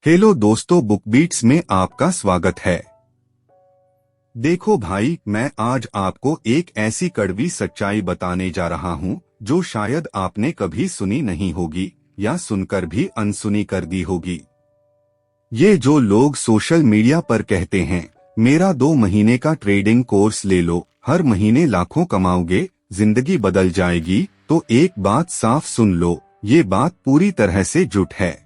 Hello दोस्तों, book beats में आपका स्वागत है। देखो भाई, मैं आज आपको एक ऐसी कड़वी सच्चाई बताने जा रहा हूँ जो शायद आपने कभी सुनी नहीं होगी या सुनकर भी अनसुनी कर दी होगी। ये जो लोग सोशल मीडिया पर कहते हैं, मेरा 2 महीने का ट्रेडिंग कोर्स ले लो, हर महीने लाखों कमाओगे, जिंदगी बदल जाएगी, तो एक बात साफ सुन लो, ये बात पूरी तरह से झूठ है।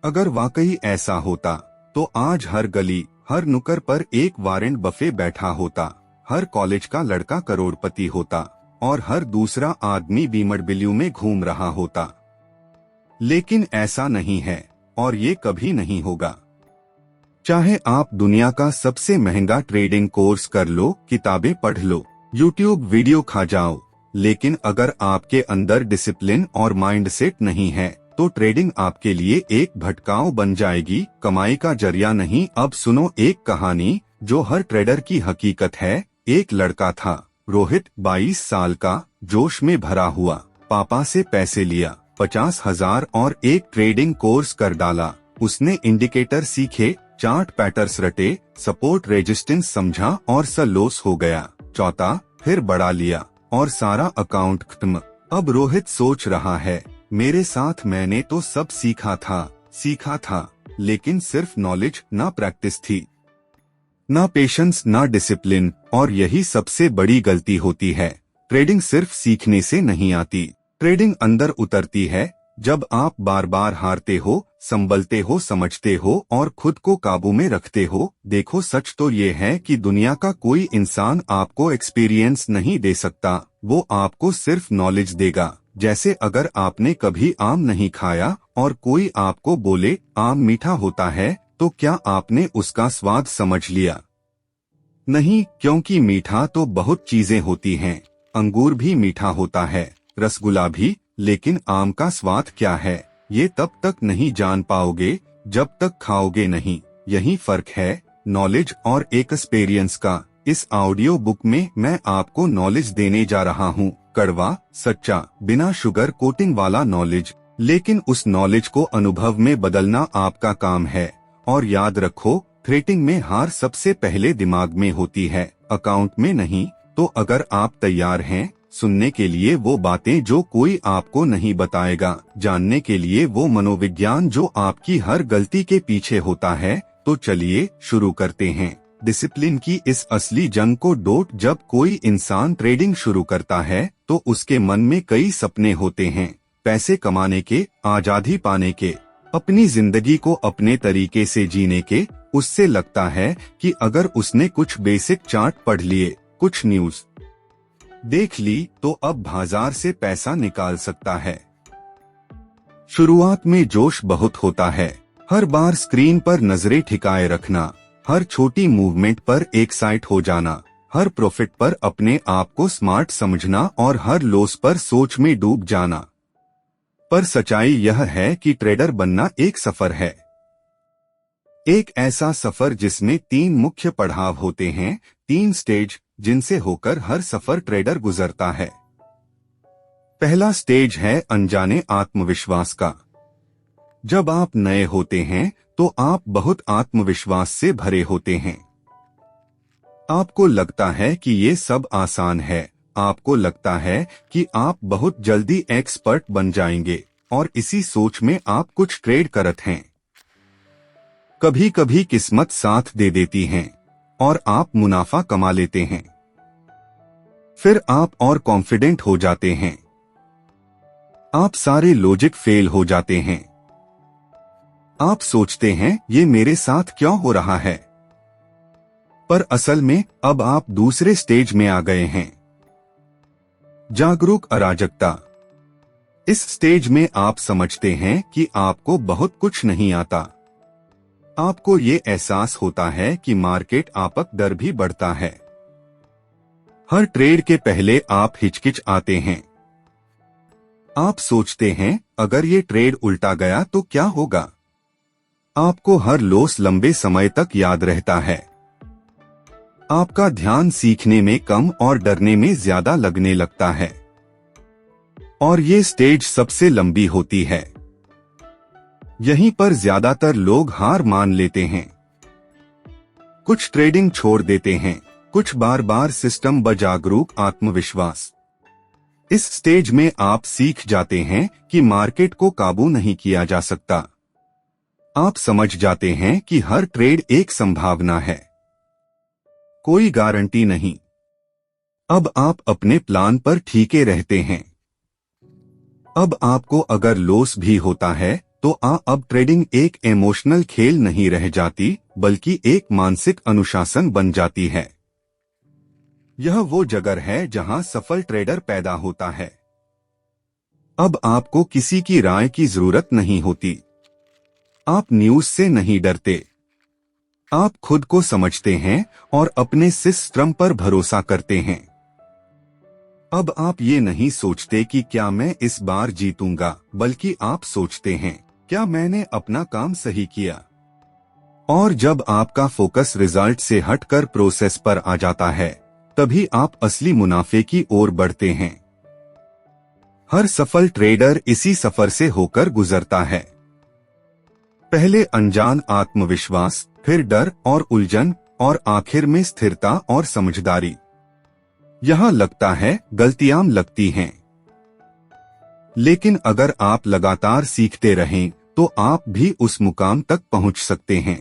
अगर वाकई ऐसा होता तो आज हर गली, हर नुक्कड़ पर एक वारेन बफे बैठा होता, हर कॉलेज का लड़का करोड़पति होता और हर दूसरा आदमी बीएमडब्ल्यू में घूम रहा होता। लेकिन ऐसा नहीं है और ये कभी नहीं होगा। चाहे आप दुनिया का सबसे महंगा ट्रेडिंग कोर्स कर लो, किताबें पढ़ लो, यूट्यूब वीडियो खा जाओ, लेकिन अगर आपके अंदर डिसिप्लिन और माइंडसेट नहीं है तो ट्रेडिंग आपके लिए एक भटकाव बन जाएगी, कमाई का जरिया नहीं। अब सुनो एक कहानी जो हर ट्रेडर की हकीकत है। एक लड़का था, रोहित, 22 साल का, जोश में भरा हुआ, पापा से पैसे लिया 50,000 और एक ट्रेडिंग कोर्स कर डाला। उसने इंडिकेटर सीखे, चार्ट पैटर्न्स रटे, सपोर्ट रेजिस्टेंस समझा और लॉस हो गया। चौथा, फिर बढ़ा लिया और सारा अकाउंट खत्म। अब रोहित सोच रहा है, मेरे साथ मैंने तो सब सीखा था, लेकिन सिर्फ नॉलेज, ना प्रैक्टिस थी, ना पेशेंस, ना डिसिप्लिन। और यही सबसे बड़ी गलती होती है। ट्रेडिंग सिर्फ सीखने से नहीं आती, ट्रेडिंग अंदर उतरती है जब आप बार बार हारते हो, संभलते हो, समझते हो और खुद को काबू में रखते हो। देखो, सच तो ये है कि दुनिया का कोई इंसान आपको एक्सपीरियंस नहीं दे सकता, वो आपको सिर्फ नॉलेज देगा। जैसे अगर आपने कभी आम नहीं खाया और कोई आपको बोले आम मीठा होता है, तो क्या आपने उसका स्वाद समझ लिया? नहीं, क्योंकि मीठा तो बहुत चीजें होती हैं। अंगूर भी मीठा होता है, रसगुल्ला भी, लेकिन आम का स्वाद क्या है, ये तब तक नहीं जान पाओगे जब तक खाओगे नहीं। यही फर्क है नॉलेज और एक्सपीरियंस का। इस ऑडियो बुक में मैं आपको नॉलेज देने जा रहा हूँ, कड़वा, सच्चा, बिना शुगर कोटिंग वाला नॉलेज। लेकिन उस नॉलेज को अनुभव में बदलना आपका काम है। और याद रखो, ट्रेडिंग में हार सबसे पहले दिमाग में होती है, अकाउंट में नहीं। तो अगर आप तैयार हैं सुनने के लिए वो बातें जो कोई आपको नहीं बताएगा, जानने के लिए वो मनोविज्ञान जो आपकी हर गलती के पीछे होता है, तो चलिए शुरू करते हैं। डिसिप्लिन की इस असली जंग को डोट। जब कोई इंसान ट्रेडिंग शुरू करता है तो उसके मन में कई सपने होते हैं, पैसे कमाने के, आजादी पाने के, अपनी जिंदगी को अपने तरीके से जीने के। उससे लगता है कि अगर उसने कुछ बेसिक चार्ट पढ़ लिए, कुछ न्यूज देख ली, तो अब बाजार से पैसा निकाल सकता है। शुरुआत में जोश बहुत होता है, हर बार स्क्रीन पर नजरें ठिकाए रखना, हर छोटी मूवमेंट पर एक्साइट हो जाना, हर प्रॉफिट पर अपने आप को स्मार्ट समझना और हर लॉस पर सोच में डूब जाना। पर सच्चाई यह है कि ट्रेडर बनना एक सफर है, एक ऐसा सफर जिसमें 3 मुख्य पड़ाव होते हैं, 3 स्टेज जिनसे होकर हर सफर ट्रेडर गुजरता है। पहला स्टेज है अनजाने आत्मविश्वास का। जब आप नए होते हैं तो आप बहुत आत्मविश्वास से भरे होते हैं। आपको लगता है कि ये सब आसान है, आपको लगता है कि आप बहुत जल्दी एक्सपर्ट बन जाएंगे और इसी सोच में आप कुछ ट्रेड करते हैं। कभी कभी किस्मत साथ दे देती है और आप मुनाफा कमा लेते हैं। फिर आप और कॉन्फिडेंट हो जाते हैं, आप सारे लॉजिक फेल हो जाते हैं। आप सोचते हैं ये मेरे साथ क्यों हो रहा है? पर असल में अब आप दूसरे स्टेज में आ गए हैं, जागरूक अराजकता। इस स्टेज में आप समझते हैं कि आपको बहुत कुछ नहीं आता। आपको ये एहसास होता है कि मार्केट आपक डर भी बढ़ता है। हर ट्रेड के पहले आप हिचकिच आते हैं। आप सोचते हैं अगर ये ट्रेड उल्टा गया तो क्या होगा? आपको हर लॉस लंबे समय तक याद रहता है। आपका ध्यान सीखने में कम और डरने में ज्यादा लगने लगता है। और ये स्टेज सबसे लंबी होती है। यहीं पर ज्यादातर लोग हार मान लेते हैं। कुछ ट्रेडिंग छोड़ देते हैं, कुछ बार बार सिस्टम ब जागरूक आत्मविश्वास। इस स्टेज में आप सीख जाते हैं कि मार्केट को काबू नहीं किया जा सकता। आप समझ जाते हैं कि हर ट्रेड एक संभावना है, कोई गारंटी नहीं। अब आप अपने प्लान पर ठीके रहते हैं। अब आपको अगर लॉस भी होता है तो अब ट्रेडिंग एक इमोशनल खेल नहीं रह जाती, बल्कि एक मानसिक अनुशासन बन जाती है। यह वो जगह है जहां सफल ट्रेडर पैदा होता है। अब आपको किसी की राय की जरूरत नहीं होती। आप न्यूज से नहीं डरते। आप खुद को समझते हैं और अपने सिस्टम पर भरोसा करते हैं। अब आप ये नहीं सोचते कि क्या मैं इस बार जीतूंगा, बल्कि आप सोचते हैं क्या मैंने अपना काम सही किया। और जब आपका फोकस रिजल्ट से हटकर प्रोसेस पर आ जाता है, तभी आप असली मुनाफे की ओर बढ़ते हैं। हर सफल ट्रेडर इसी सफर से होकर गुजरता है। पहले अनजान आत्मविश्वास, फिर डर और उलझन, और आखिर में स्थिरता और समझदारी। यहां लगता है गलतियां लगती हैं, लेकिन अगर आप लगातार सीखते रहें तो आप भी उस मुकाम तक पहुंच सकते हैं।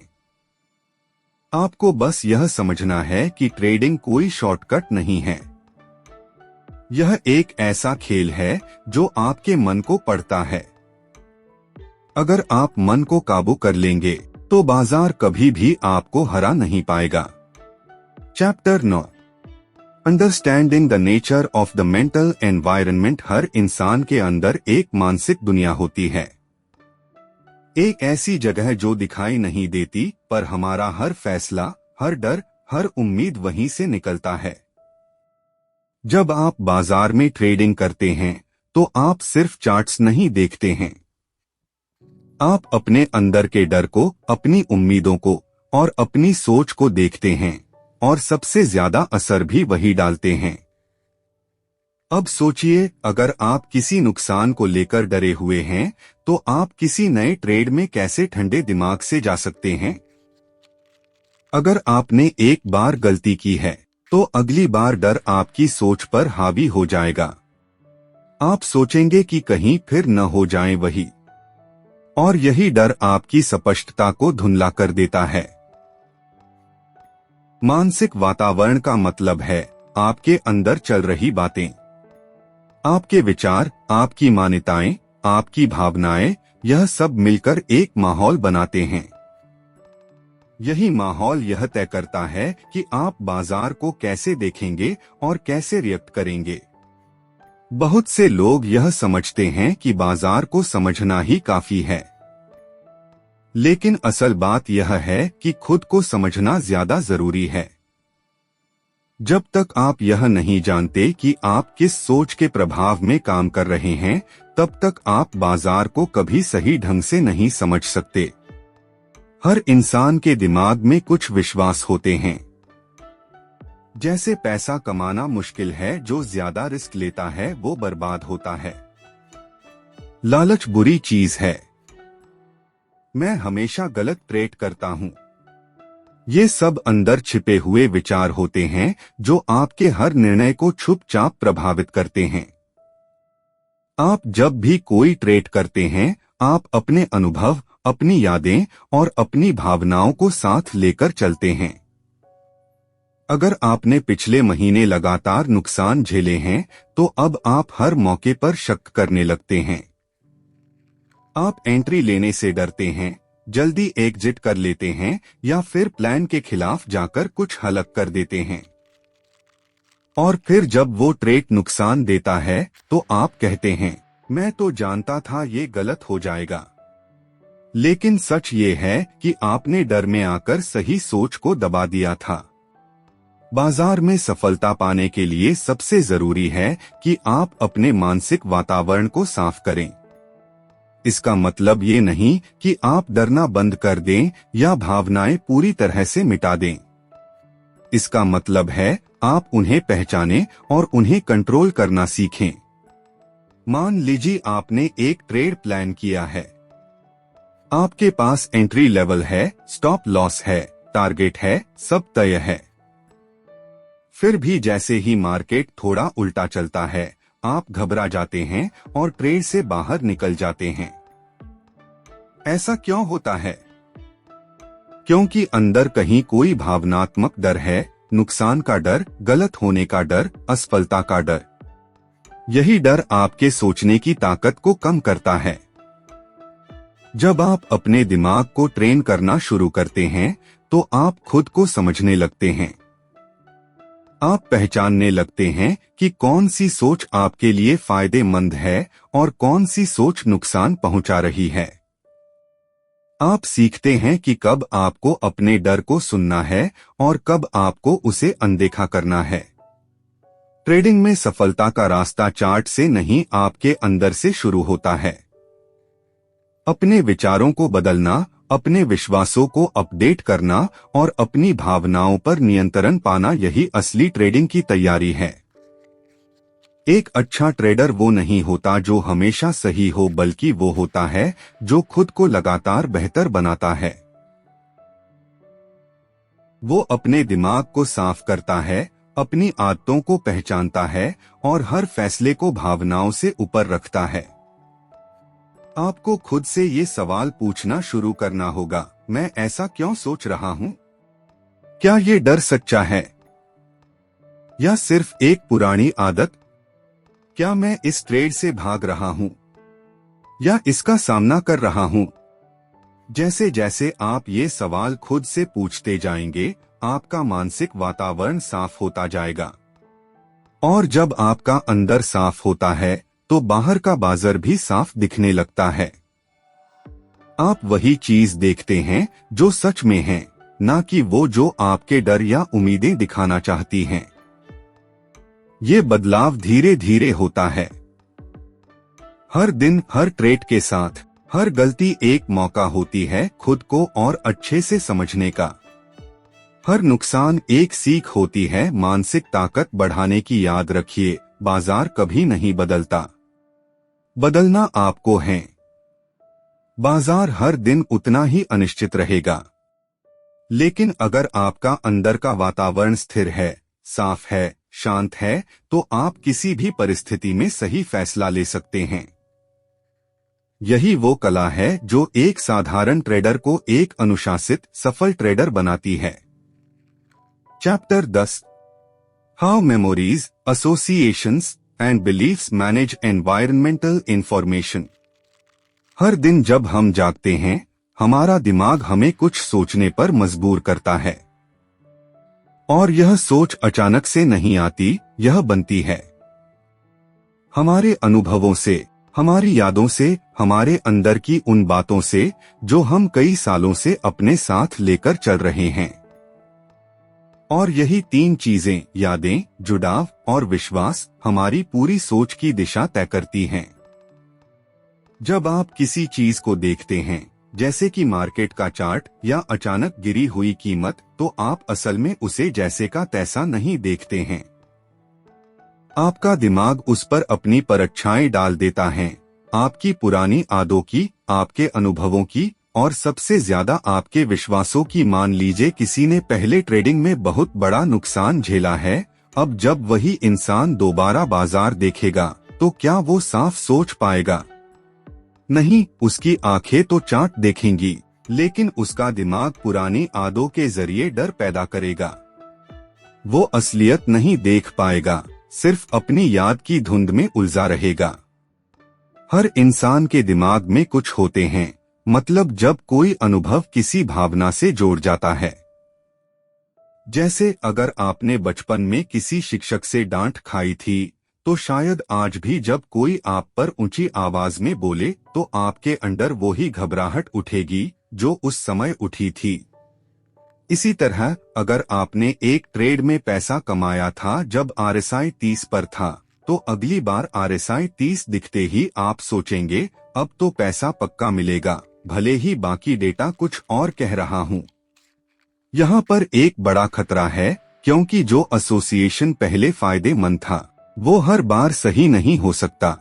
आपको बस यह समझना है कि ट्रेडिंग कोई शॉर्टकट नहीं है। यह एक ऐसा खेल है जो आपके मन को पढ़ता है। अगर आप मन को काबू कर लेंगे तो बाजार कभी भी आपको हरा नहीं पाएगा। Chapter 9, understanding the nature of the mental environment. हर इंसान के अंदर एक मानसिक दुनिया होती है, एक ऐसी जगह जो दिखाई नहीं देती, पर हमारा हर फैसला, हर डर, हर उम्मीद वहीं से निकलता है। जब आप बाजार में ट्रेडिंग करते हैं तो आप सिर्फ चार्ट्स नहीं देखते हैं। आप अपने अंदर के डर को, अपनी उम्मीदों को और अपनी सोच को देखते हैं, और सबसे ज्यादा असर भी वही डालते हैं। अब सोचिए, अगर आप किसी नुकसान को लेकर डरे हुए हैं तो आप किसी नए ट्रेड में कैसे ठंडे दिमाग से जा सकते हैं। अगर आपने एक बार गलती की है तो अगली बार डर आपकी सोच पर हावी हो जाएगा। आप सोचेंगे कि कहीं फिर न हो जाए वही, और यही डर आपकी स्पष्टता को धुंधला कर देता है। मानसिक वातावरण का मतलब है आपके अंदर चल रही बातें, आपके विचार, आपकी मान्यताएं, आपकी भावनाएं, यह सब मिलकर एक माहौल बनाते हैं। यही माहौल यह तय करता है कि आप बाजार को कैसे देखेंगे और कैसे रिएक्ट करेंगे। बहुत से लोग यह समझते हैं कि बाजार को समझना ही काफी है, लेकिन असल बात यह है कि खुद को समझना ज्यादा जरूरी है। जब तक आप यह नहीं जानते कि आप किस सोच के प्रभाव में काम कर रहे हैं, तब तक आप बाजार को कभी सही ढंग से नहीं समझ सकते। हर इंसान के दिमाग में कुछ विश्वास होते हैं, जैसे पैसा कमाना मुश्किल है, जो ज्यादा रिस्क लेता है वो बर्बाद होता है, लालच बुरी चीज है, मैं हमेशा गलत ट्रेड करता हूँ। ये सब अंदर छिपे हुए विचार होते हैं जो आपके हर निर्णय को चुपचाप प्रभावित करते हैं। आप जब भी कोई ट्रेड करते हैं, आप अपने अनुभव, अपनी यादें और अपनी भावनाओं को साथ लेकर चलते हैं। अगर आपने पिछले महीने लगातार नुकसान झेले हैं, तो अब आप हर मौके पर शक करने लगते हैं। आप एंट्री लेने से डरते हैं, जल्दी एग्जिट कर लेते हैं, या फिर प्लान के खिलाफ जाकर कुछ हलक कर देते हैं। और फिर जब वो ट्रेड नुकसान देता है तो आप कहते हैं, मैं तो जानता था ये गलत हो जाएगा। लेकिन सच ये है कि आपने डर में आकर सही सोच को दबा दिया था। बाजार में सफलता पाने के लिए सबसे जरूरी है कि आप अपने मानसिक वातावरण को साफ करें। इसका मतलब ये नहीं कि आप डरना बंद कर दें या भावनाएं पूरी तरह से मिटा दें। इसका मतलब है आप उन्हें पहचानें और उन्हें कंट्रोल करना सीखें। मान लीजिए आपने एक ट्रेड प्लान किया है। आपके पास एंट्री लेवल है, स्टॉप लॉस है, टारगेट है, सब तय है। फिर भी जैसे ही मार्केट थोड़ा उल्टा चलता है, आप घबरा जाते हैं और ट्रेड से बाहर निकल जाते हैं। ऐसा क्यों होता है? क्योंकि अंदर कहीं कोई भावनात्मक डर है, नुकसान का डर, गलत होने का डर, असफलता का डर। यही डर आपके सोचने की ताकत को कम करता है। जब आप अपने दिमाग को ट्रेन करना शुरू करते हैं, तो आप खुद को समझने लगते हैं। आप पहचानने लगते हैं कि कौन सी सोच आपके लिए फायदेमंद है और कौन सी सोच नुकसान पहुंचा रही है। आप सीखते हैं कि कब आपको अपने डर को सुनना है और कब आपको उसे अनदेखा करना है। ट्रेडिंग में सफलता का रास्ता चार्ट से नहीं, आपके अंदर से शुरू होता है। अपने विचारों को बदलना, अपने विश्वासों को अपडेट करना और अपनी भावनाओं पर नियंत्रण पाना, यही असली ट्रेडिंग की तैयारी है। एक अच्छा ट्रेडर वो नहीं होता जो हमेशा सही हो, बल्कि वो होता है जो खुद को लगातार बेहतर बनाता है। वो अपने दिमाग को साफ करता है, अपनी आदतों को पहचानता है और हर फैसले को भावनाओं से ऊपर रखता है। आपको खुद से ये सवाल पूछना शुरू करना होगा, मैं ऐसा क्यों सोच रहा हूँ? क्या ये डर सच्चा है या सिर्फ एक पुरानी आदत? क्या मैं इस ट्रेड से भाग रहा हूँ या इसका सामना कर रहा हूँ? जैसे जैसे आप ये सवाल खुद से पूछते जाएंगे, आपका मानसिक वातावरण साफ होता जाएगा। और जब आपका अंदर साफ होता है, तो बाहर का बाजार भी साफ दिखने लगता है। आप वही चीज देखते हैं जो सच में है, ना कि वो जो आपके डर या उम्मीदें दिखाना चाहती हैं। ये बदलाव धीरे धीरे होता है। हर दिन, हर ट्रेड के साथ, हर गलती एक मौका होती है खुद को और अच्छे से समझने का। हर नुकसान एक सीख होती है मानसिक ताकत बढ़ाने की। याद रखिए, बाजार कभी नहीं बदलता, बदलना आपको है। बाजार हर दिन उतना ही अनिश्चित रहेगा, लेकिन अगर आपका अंदर का वातावरण स्थिर है, साफ है, शांत है, तो आप किसी भी परिस्थिति में सही फैसला ले सकते हैं। यही वो कला है जो एक साधारण ट्रेडर को एक अनुशासित, सफल ट्रेडर बनाती है। Chapter 10, how memories, associations and beliefs manage environmental information. हर दिन जब हम जागते हैं, हमारा दिमाग हमें कुछ सोचने पर मजबूर करता है। और यह सोच अचानक से नहीं आती, यह बनती है हमारे अनुभवों से, हमारी यादों से, हमारे अंदर की उन बातों से जो हम कई सालों से अपने साथ लेकर चल रहे हैं। और यही तीन चीजें, यादें, जुड़ाव और विश्वास, हमारी पूरी सोच की दिशा तय करती हैं। जब आप किसी चीज को देखते हैं, जैसे कि मार्केट का चार्ट या अचानक गिरी हुई कीमत, तो आप असल में उसे जैसे का तैसा नहीं देखते हैं। आपका दिमाग उस पर अपनी परछाई डाल देता है, आपकी पुरानी आदतों की, आपके अनुभवों की और सबसे ज्यादा आपके विश्वासों की। मान लीजिए किसी ने पहले ट्रेडिंग में बहुत बड़ा नुकसान झेला है। अब जब वही इंसान दोबारा बाजार देखेगा, तो क्या वो साफ सोच पाएगा? नहीं, उसकी आंखें तो चार्ट देखेंगी, लेकिन उसका दिमाग पुरानी आदतों के जरिए डर पैदा करेगा। वो असलियत नहीं देख पाएगा, सिर्फ अपनी याद की धुंध में उलझा रहेगा। हर इंसान के दिमाग में कुछ होते हैं, मतलब जब कोई अनुभव किसी भावना से जोड़ जाता है। जैसे अगर आपने बचपन में किसी शिक्षक से डांट खाई थी, तो शायद आज भी जब कोई आप पर ऊंची आवाज में बोले, तो आपके अंदर वो ही घबराहट उठेगी जो उस समय उठी थी। इसी तरह अगर आपने एक ट्रेड में पैसा कमाया था जब RSI 30 पर था, तो अगली बार RSI 30 दिखते ही आप सोचेंगे, अब तो पैसा पक्का मिलेगा, भले ही बाकी डेटा कुछ और कह रहा हूँ। यहाँ पर एक बड़ा खतरा है, क्योंकि जो एसोसिएशन पहले फायदेमंद था, वो हर बार सही नहीं हो सकता।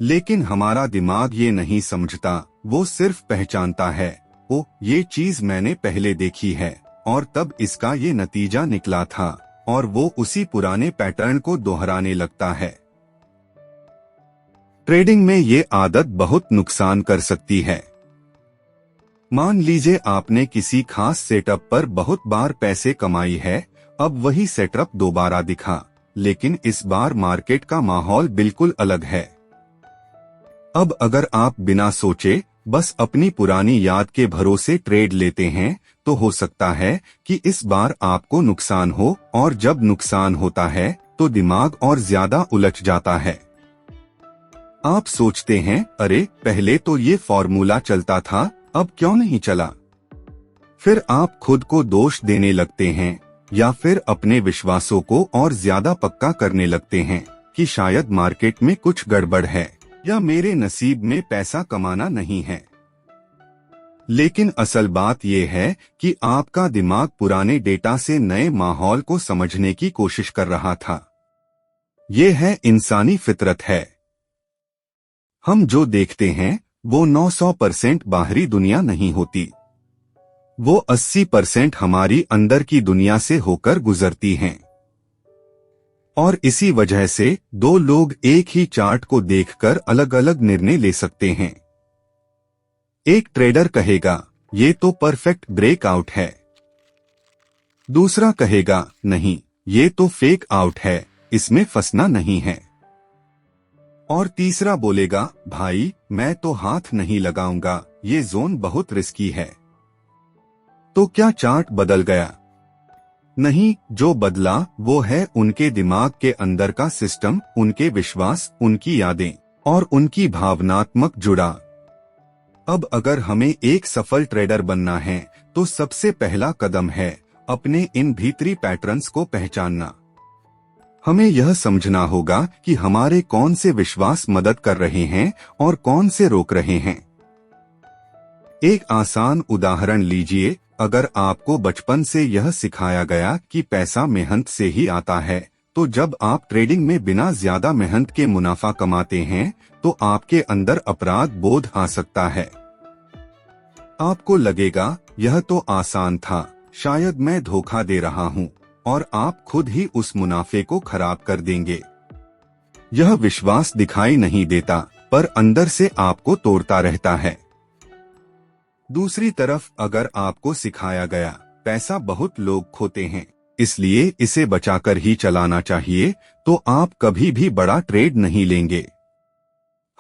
लेकिन हमारा दिमाग ये नहीं समझता वो सिर्फ पहचानता है, ओ ये चीज मैंने पहले देखी है और तब इसका ये नतीजा निकला था, और वो उसी पुराने पैटर्न को दोहराने लगता है। ट्रेडिंग में ये आदत बहुत नुकसान कर सकती है। मान लीजिए आपने किसी खास सेटअप पर बहुत बार पैसे कमाई है, अब वही सेटअप दोबारा दिखा, लेकिन इस बार मार्केट का माहौल बिल्कुल अलग है। अब अगर आप बिना सोचे बस अपनी पुरानी याद के भरोसे ट्रेड लेते हैं, तो हो सकता है कि इस बार आपको नुकसान हो, और जब नुकसान होता है तो दिमाग और ज्यादा उलझ जाता है। आप सोचते हैं, अरे पहले तो ये फॉर्मूला चलता था, अब क्यों नहीं चला? फिर आप खुद को दोष देने लगते हैं, या फिर अपने विश्वासों को और ज्यादा पक्का करने लगते हैं कि शायद मार्केट में कुछ गड़बड़ है, या मेरे नसीब में पैसा कमाना नहीं है। लेकिन असल बात यह है कि आपका दिमाग पुराने डेटा से नए माहौल को समझने की कोशिश कर रहा था। ये है इंसानी फितरत है। हम जो देखते हैं वो 900% बाहरी दुनिया नहीं होती, वो 80% हमारी अंदर की दुनिया से होकर गुजरती हैं। और इसी वजह से दो लोग एक ही चार्ट को देखकर अलग अलग निर्णय ले सकते हैं। एक ट्रेडर कहेगा, ये तो परफेक्ट ब्रेकआउट है। दूसरा कहेगा, नहीं, ये तो फेक आउट है, इसमें फंसना नहीं है। और तीसरा बोलेगा, भाई मैं तो हाथ नहीं लगाऊंगा, ये जोन बहुत रिस्की है। तो क्या चार्ट बदल गया? नहीं, जो बदला वो है उनके दिमाग के अंदर का सिस्टम, उनके विश्वास, उनकी यादें और उनकी भावनात्मक जुड़ाव। अब अगर हमें एक सफल ट्रेडर बनना है तो सबसे पहला कदम है अपने इन भीतरी पैटर्न्स को पहचानना। हमें यह समझना होगा कि हमारे कौन से विश्वास मदद कर रहे हैं और कौन से रोक रहे हैं। एक आसान उदाहरण लीजिए, अगर आपको बचपन से यह सिखाया गया कि पैसा मेहनत से ही आता है, तो जब आप ट्रेडिंग में बिना ज्यादा मेहनत के मुनाफा कमाते हैं तो आपके अंदर अपराध बोध आ सकता है। आपको लगेगा, यह तो आसान था, शायद मैं धोखा दे रहा हूँ, और आप खुद ही उस मुनाफे को खराब कर देंगे। यह विश्वास दिखाई नहीं देता, पर अंदर से आपको तोड़ता रहता है। दूसरी तरफ अगर आपको सिखाया गया, पैसा बहुत लोग खोते हैं, इसलिए इसे बचाकर ही चलाना चाहिए, तो आप कभी भी बड़ा ट्रेड नहीं लेंगे।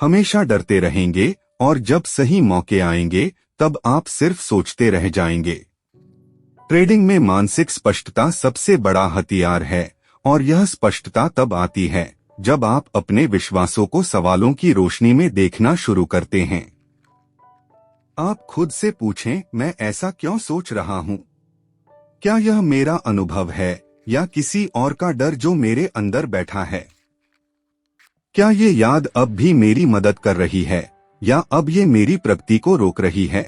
हमेशा डरते रहेंगे, और जब सही मौके आएंगे तब आप सिर्फ सोचते रह जाएंगे। ट्रेडिंग में मानसिक स्पष्टता सबसे बड़ा हथियार है, और यह स्पष्टता तब आती है जब आप अपने विश्वासों को सवालों की रोशनी में देखना शुरू करते हैं। आप खुद से पूछें, मैं ऐसा क्यों सोच रहा हूँ? क्या यह मेरा अनुभव है या किसी और का डर जो मेरे अंदर बैठा है? क्या ये याद अब भी मेरी मदद कर रही है या अब ये मेरी प्रगति को रोक रही है?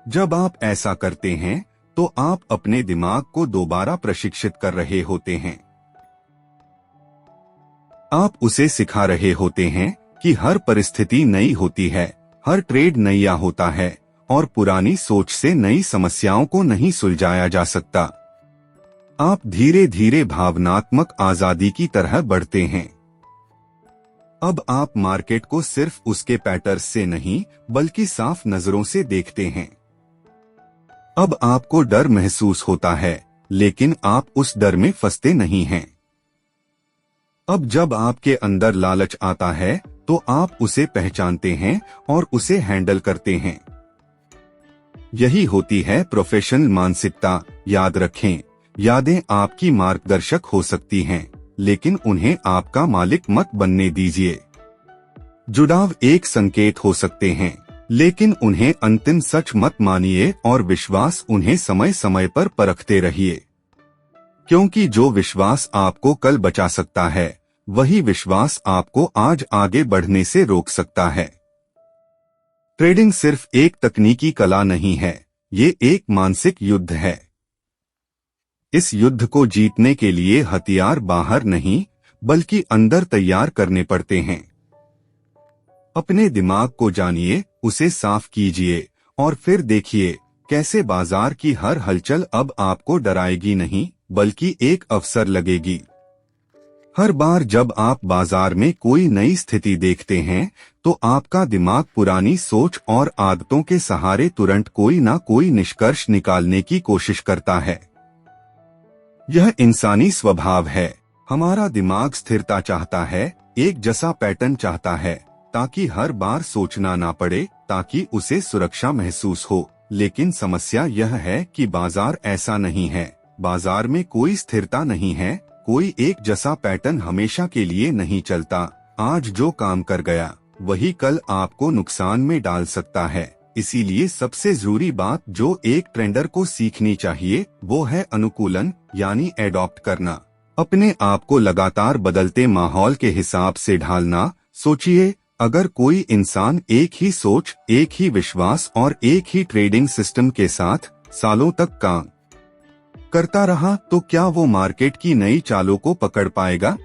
जब आप ऐसा करते हैं तो आप अपने दिमाग को दोबारा प्रशिक्षित कर रहे होते हैं। आप उसे सिखा रहे होते हैं कि हर परिस्थिति नई होती है, हर ट्रेड नया होता है, और पुरानी सोच से नई समस्याओं को नहीं सुलझाया जा सकता। आप धीरे धीरे भावनात्मक आजादी की तरह बढ़ते हैं। अब आप मार्केट को सिर्फ उसके पैटर्न्स से नहीं बल्कि साफ नजरों से देखते हैं। अब आपको डर महसूस होता है, लेकिन आप उस डर में फंसते नहीं हैं। अब जब आपके अंदर लालच आता है तो आप उसे पहचानते हैं और उसे हैंडल करते हैं। यही होती है प्रोफेशनल मानसिकता। याद रखें, यादें आपकी मार्गदर्शक हो सकती हैं, लेकिन उन्हें आपका मालिक मत बनने दीजिए। जुड़ाव एक संकेत हो सकते हैं, लेकिन उन्हें अंतिम सच मत मानिए, और विश्वास उन्हें समय समय पर परखते रहिए। क्योंकि जो विश्वास आपको कल बचा सकता है, वही विश्वास आपको आज आगे बढ़ने से रोक सकता है। ट्रेडिंग सिर्फ एक तकनीकी कला नहीं है, ये एक मानसिक युद्ध है। इस युद्ध को जीतने के लिए हथियार बाहर नहीं बल्कि अंदर तैयार करने पड़ते हैं। अपने दिमाग को जानिए, उसे साफ कीजिए और फिर देखिए कैसे बाजार की हर हलचल अब आपको डराएगी नहीं बल्कि एक अवसर लगेगी। हर बार जब आप बाजार में कोई नई स्थिति देखते हैं तो आपका दिमाग पुरानी सोच और आदतों के सहारे तुरंत कोई ना कोई निष्कर्ष निकालने की कोशिश करता है। यह इंसानी स्वभाव है। हमारा दिमाग स्थिरता चाहता है, एक जैसा पैटर्न चाहता है, ताकि हर बार सोचना ना पड़े, ताकि उसे सुरक्षा महसूस हो। लेकिन समस्या यह है कि बाजार ऐसा नहीं है। बाजार में कोई स्थिरता नहीं है, कोई एक जैसा पैटर्न हमेशा के लिए नहीं चलता। आज जो काम कर गया वही कल आपको नुकसान में डाल सकता है। इसीलिए सबसे जरूरी बात जो एक ट्रेंडर को सीखनी चाहिए वो है अनुकूलन, यानी एडॉप्ट करना। अपने आप को लगातार बदलते माहौल के हिसाब से ढालना। सोचिए, अगर कोई इंसान एक ही सोच, एक ही विश्वास और एक ही ट्रेडिंग सिस्टम के साथ सालों तक काम करता रहा तो क्या वो मार्केट की नई चालों को पकड़ पाएगा?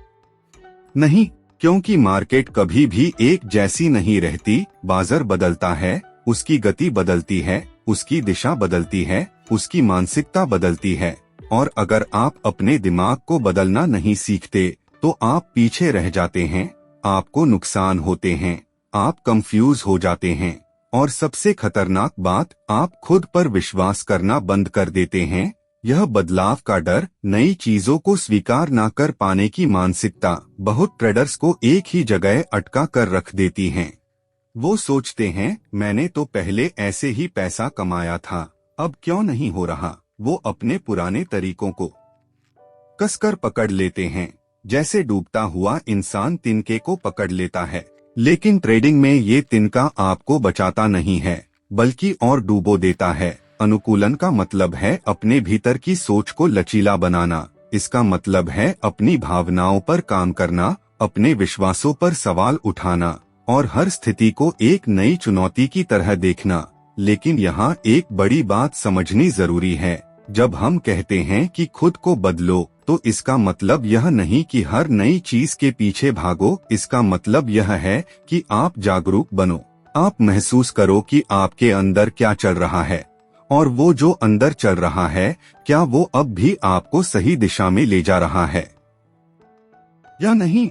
नहीं, क्योंकि मार्केट कभी भी एक जैसी नहीं रहती। बाजार बदलता है, उसकी गति बदलती है, उसकी दिशा बदलती है, उसकी मानसिकता बदलती है। और अगर आप अपने दिमाग को बदलना नहीं सीखते तो आप पीछे रह जाते हैं, आपको नुकसान होते हैं, आप कंफ्यूज हो जाते हैं और सबसे खतरनाक बात, आप खुद पर विश्वास करना बंद कर देते हैं। यह बदलाव का डर, नई चीजों को स्वीकार ना कर पाने की मानसिकता बहुत ट्रेडर्स को एक ही जगह अटका कर रख देती हैं। वो सोचते हैं, मैंने तो पहले ऐसे ही पैसा कमाया था, अब क्यों नहीं हो रहा। वो अपने पुराने तरीकों को कसकर पकड़ लेते हैं, जैसे डूबता हुआ इंसान तिनके को पकड़ लेता है। लेकिन ट्रेडिंग में ये तिनका आपको बचाता नहीं है बल्कि और डूबो देता है। अनुकूलन का मतलब है अपने भीतर की सोच को लचीला बनाना। इसका मतलब है अपनी भावनाओं पर काम करना, अपने विश्वासों पर सवाल उठाना और हर स्थिति को एक नई चुनौती की तरह देखना। लेकिन यहाँ एक बड़ी बात समझनी जरूरी है। जब हम कहते हैं कि खुद को बदलो तो इसका मतलब यह नहीं कि हर नई चीज के पीछे भागो। इसका मतलब यह है कि आप जागरूक बनो। आप महसूस करो कि आपके अंदर क्या चल रहा है और वो जो अंदर चल रहा है क्या वो अब भी आपको सही दिशा में ले जा रहा है या नहीं।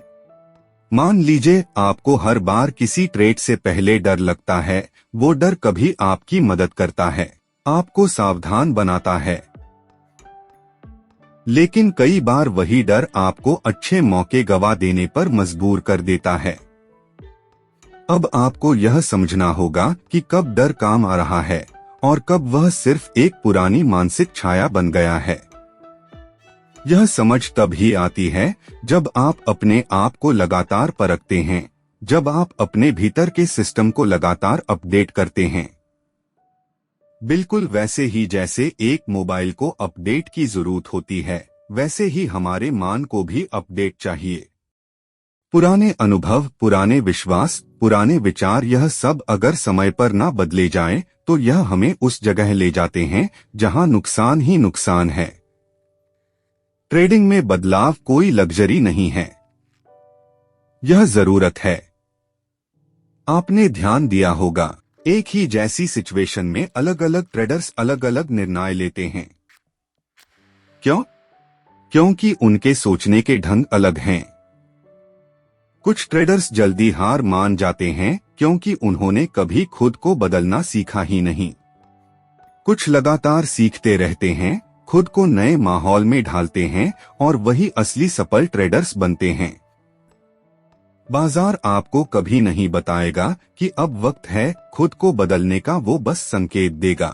मान लीजिए आपको हर बार किसी ट्रेड से पहले डर लगता है। वो डर कभी आपकी मदद करता है, आपको सावधान बनाता है, लेकिन कई बार वही डर आपको अच्छे मौके गवा देने पर मजबूर कर देता है। अब आपको यह समझना होगा कि कब डर काम आ रहा है और कब वह सिर्फ एक पुरानी मानसिक छाया बन गया है। यह समझ तभी आती है जब आप अपने आप को लगातार परखते हैं, जब आप अपने भीतर के सिस्टम को लगातार अपडेट करते हैं। बिल्कुल वैसे ही जैसे एक मोबाइल को अपडेट की जरूरत होती है, वैसे ही हमारे मान को भी अपडेट चाहिए। पुराने अनुभव, पुराने विश्वास, पुराने विचार, यह सब अगर समय पर ना बदले जाएं, तो यह हमें उस जगह ले जाते हैं जहां नुकसान ही नुकसान है। ट्रेडिंग में बदलाव कोई लग्जरी नहीं है, यह जरूरत है। आपने ध्यान दिया होगा, एक ही जैसी सिचुएशन में अलग अलग ट्रेडर्स अलग अलग निर्णय लेते हैं। क्यों? क्योंकि उनके सोचने के ढंग अलग हैं। कुछ ट्रेडर्स जल्दी हार मान जाते हैं क्योंकि उन्होंने कभी खुद को बदलना सीखा ही नहीं। कुछ लगातार सीखते रहते हैं, खुद को नए माहौल में ढालते हैं और वही असली सफल ट्रेडर्स बनते हैं। बाजार आपको कभी नहीं बताएगा कि अब वक्त है खुद को बदलने का, वो बस संकेत देगा।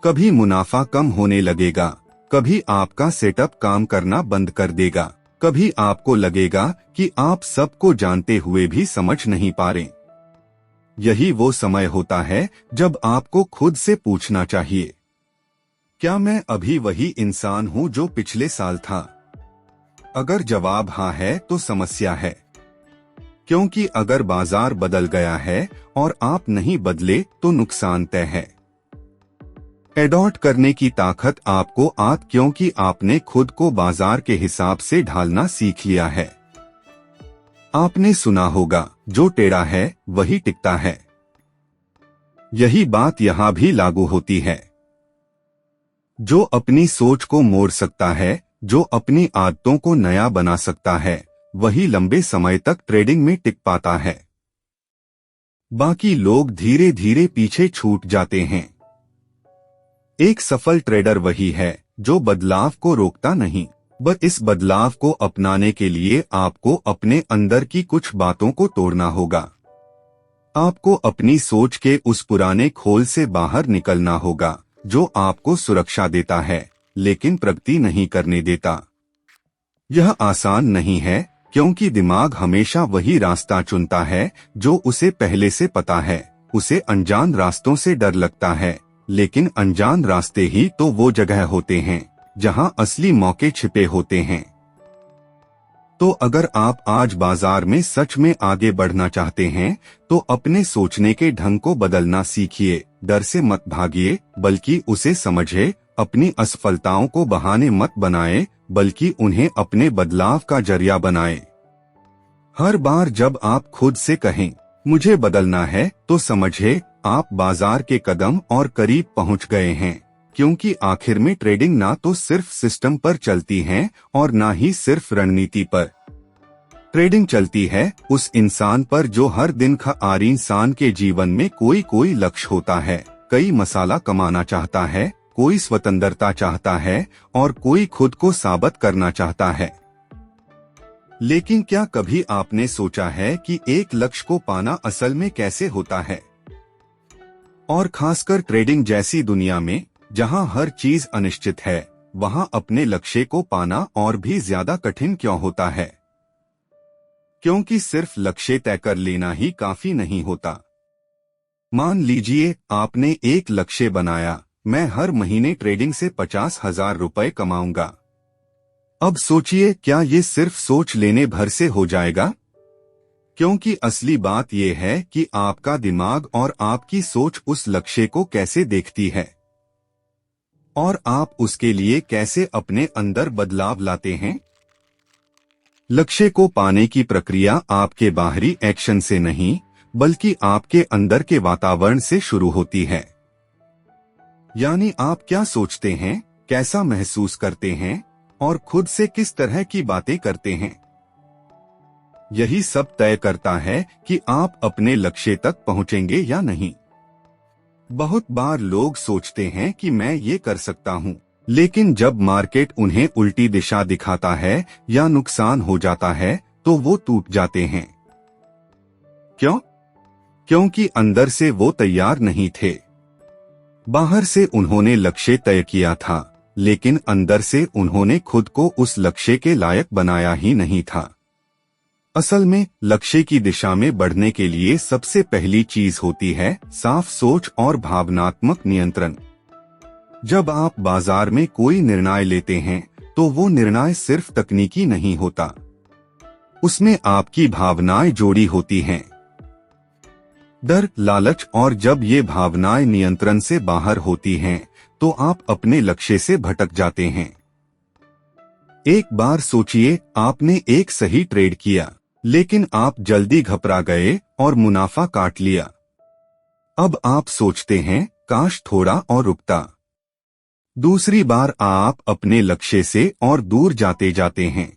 कभी मुनाफा कम होने लगेगा, कभी आपका सेटअप काम करना बंद कर देगा, कभी आपको लगेगा कि आप सबको जानते हुए भी समझ नहीं पा रहे। यही वो समय होता है जब आपको खुद से पूछना चाहिए, क्या मैं अभी वही इंसान हूँ जो पिछले साल था? अगर जवाब हाँ है तो समस्या है, क्योंकि अगर बाजार बदल गया है और आप नहीं बदले तो नुकसान तय है। एडॉप्ट करने की ताकत आपको क्योंकि आपने खुद को बाजार के हिसाब से ढालना सीख लिया है। आपने सुना होगा, जो टेढ़ा है वही टिकता है। यही बात यहाँ भी लागू होती है। जो अपनी सोच को मोड़ सकता है, जो अपनी आदतों को नया बना सकता है, वही लंबे समय तक ट्रेडिंग में टिक पाता है। बाकी लोग धीरे धीरे पीछे छूट जाते हैं। एक सफल ट्रेडर वही है जो बदलाव को रोकता नहीं, बस इस बदलाव को अपनाने के लिए आपको अपने अंदर की कुछ बातों को तोड़ना होगा। आपको अपनी सोच के उस पुराने खोल से बाहर निकलना होगा जो आपको सुरक्षा देता है लेकिन प्रगति नहीं करने देता। यह आसान नहीं है क्योंकि दिमाग हमेशा वही रास्ता चुनता है जो उसे पहले से पता है। उसे अनजान रास्तों से डर लगता है, लेकिन अनजान रास्ते ही तो वो जगह होते हैं जहां असली मौके छिपे होते हैं। तो अगर आप आज बाजार में सच में आगे बढ़ना चाहते हैं तो अपने सोचने के ढंग को बदलना सीखिए। डर से मत भागिए, बल्कि उसे समझिए। अपनी असफलताओं को बहाने मत बनाए, बल्कि उन्हें अपने बदलाव का जरिया बनाए। हर बार जब आप खुद से कहें मुझे बदलना है, तो समझिए आप बाजार के कदम और करीब पहुंच गए हैं। क्योंकि आखिर में ट्रेडिंग ना तो सिर्फ सिस्टम पर चलती है और ना ही सिर्फ रणनीति पर। ट्रेडिंग चलती है उस इंसान पर जो हर दिन हर इंसान के जीवन में कोई लक्ष्य होता है। कोई मसाला कमाना चाहता है, कोई स्वतंत्रता चाहता है और कोई खुद को साबित करना चाहता है। लेकिन क्या कभी आपने सोचा है कि एक लक्ष्य को पाना असल में कैसे होता है? और खासकर ट्रेडिंग जैसी दुनिया में जहां हर चीज अनिश्चित है, वहां अपने लक्ष्य को पाना और भी ज्यादा कठिन क्यों होता है? क्योंकि सिर्फ लक्ष्य तय कर लेना ही काफी नहीं होता। मान लीजिए आपने एक लक्ष्य बनाया, मैं हर महीने ट्रेडिंग से 50,000 रुपए कमाऊंगा। अब सोचिए, क्या ये सिर्फ सोच लेने भर से हो जाएगा? क्योंकि असली बात यह है कि आपका दिमाग और आपकी सोच उस लक्ष्य को कैसे देखती है और आप उसके लिए कैसे अपने अंदर बदलाव लाते हैं। लक्ष्य को पाने की प्रक्रिया आपके बाहरी एक्शन से नहीं, बल्कि आपके अंदर के वातावरण से शुरू होती है। यानी आप क्या सोचते हैं, कैसा महसूस करते हैं और खुद से किस तरह की बातें करते हैं। यही सब तय करता है कि आप अपने लक्ष्य तक पहुंचेंगे या नहीं। बहुत बार लोग सोचते हैं कि मैं ये कर सकता हूँ, लेकिन जब मार्केट उन्हें उल्टी दिशा दिखाता है या नुकसान हो जाता है तो वो टूट जाते हैं। क्यों? क्योंकि अंदर से वो तैयार नहीं थे। बाहर से उन्होंने लक्ष्य तय किया था, लेकिन अंदर से उन्होंने खुद को उस लक्ष्य के लायक बनाया ही नहीं था। असल में लक्ष्य की दिशा में बढ़ने के लिए सबसे पहली चीज होती है साफ सोच और भावनात्मक नियंत्रण। जब आप बाजार में कोई निर्णय लेते हैं तो वो निर्णय सिर्फ तकनीकी नहीं होता, उसमें आपकी भावनाएं जोड़ी होती हैं। डर, लालच, और जब ये भावनाएं नियंत्रण से बाहर होती हैं तो आप अपने लक्ष्य से भटक जाते हैं। एक बार सोचिए, आपने एक सही ट्रेड किया, लेकिन आप जल्दी घबरा गए और मुनाफा काट लिया। अब आप सोचते हैं काश थोड़ा और रुकता। दूसरी बार आप अपने लक्ष्य से और दूर जाते जाते हैं।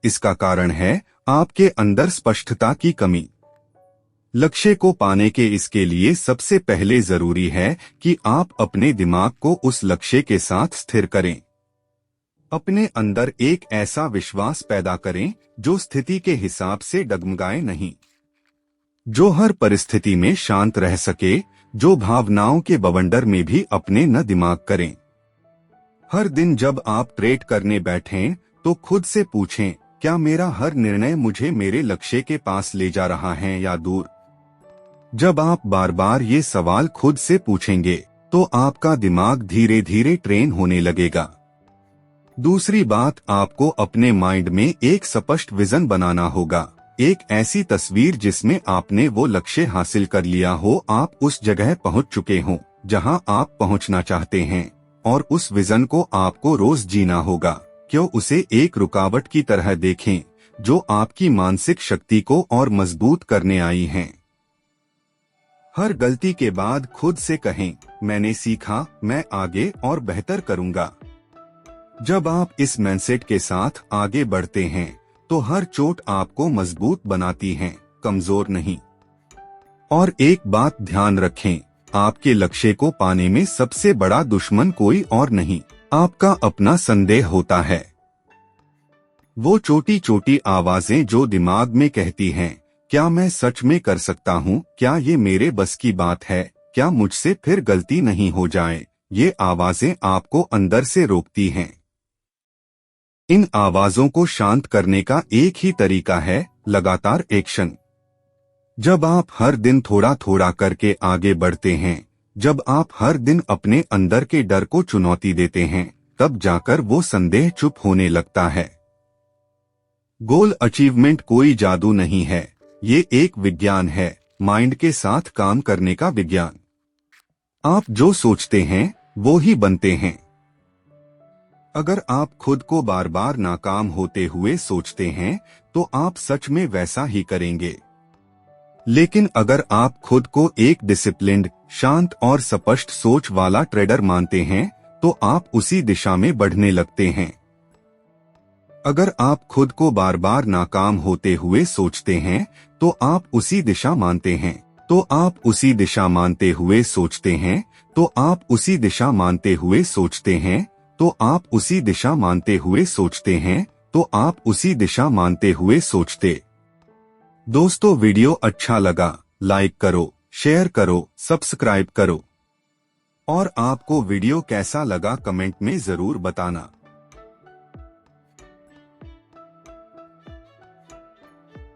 इसका कारण है आपके अंदर स्पष्टता की कमी। लक्ष्य को पाने के इसके लिए सबसे पहले जरूरी है कि आप अपने दिमाग को उस लक्ष्य के साथ स्थिर करें। अपने अंदर एक ऐसा विश्वास पैदा करें जो स्थिति के हिसाब से डगमगाए नहीं, जो हर परिस्थिति में शांत रह सके, जो भावनाओं के बवंडर में भी अपने न दिमाग करें। हर दिन जब आप ट्रेड करने बैठें तो खुद से पूछें, क्या मेरा हर निर्णय मुझे मेरे लक्ष्य के पास ले जा रहा है या दूर? जब आप बार बार ये सवाल खुद से पूछेंगे तो आपका दिमाग धीरे धीरे ट्रेन होने लगेगा। दूसरी बात, आपको अपने माइंड में एक स्पष्ट विजन बनाना होगा, एक ऐसी तस्वीर जिसमें आपने वो लक्ष्य हासिल कर लिया हो, आप उस जगह पहुंच चुके हों जहां आप पहुंचना चाहते हैं, और उस विजन को आपको रोज जीना होगा। क्यों उसे एक रुकावट की तरह देखें जो आपकी मानसिक शक्ति को और मजबूत करने आई है। हर गलती के बाद खुद से कहें, मैंने सीखा, मैं आगे और बेहतर करूंगा। जब आप इस माइंडसेट के साथ आगे बढ़ते हैं तो हर चोट आपको मजबूत बनाती है, कमजोर नहीं। और एक बात ध्यान रखें, आपके लक्ष्य को पाने में सबसे बड़ा दुश्मन कोई और नहीं, आपका अपना संदेह होता है। वो छोटी छोटी आवाजें जो दिमाग में कहती हैं, क्या मैं सच में कर सकता हूँ, क्या ये मेरे बस की बात है, क्या मुझसे फिर गलती नहीं हो जाए। ये आवाजें आपको अंदर से रोकती हैं। इन आवाजों को शांत करने का एक ही तरीका है, लगातार एक्शन। जब आप हर दिन थोड़ा थोड़ा करके आगे बढ़ते हैं, जब आप हर दिन अपने अंदर के डर को चुनौती देते हैं, तब जाकर वो संदेह चुप होने लगता है। गोल अचीवमेंट कोई जादू नहीं है, ये एक विज्ञान है, माइंड के साथ काम करने का विज्ञान। आप जो सोचते हैं वो ही बनते हैं। अगर आप खुद को बार बार नाकाम होते हुए सोचते हैं तो आप सच में वैसा ही करेंगे। लेकिन अगर आप खुद को एक डिसिप्लिन्ड, शांत और स्पष्ट सोच वाला ट्रेडर मानते हैं तो आप उसी दिशा में बढ़ने लगते हैं। अगर आप खुद को बार बार नाकाम होते हुए सोचते हैं तो आप उसी दिशा मानते हैं, तो आप उसी दिशा मानते हुए सोचते हैं, तो आप उसी दिशा मानते हुए सोचते हैं, तो आप उसी दिशा मानते हुए सोचते हैं, तो आप उसी दिशा मानते हुए सोचते। दोस्तों, वीडियो अच्छा लगा लाइक करो, शेयर करो, सब्सक्राइब करो और आपको वीडियो कैसा लगा कमेंट में जरूर बताना।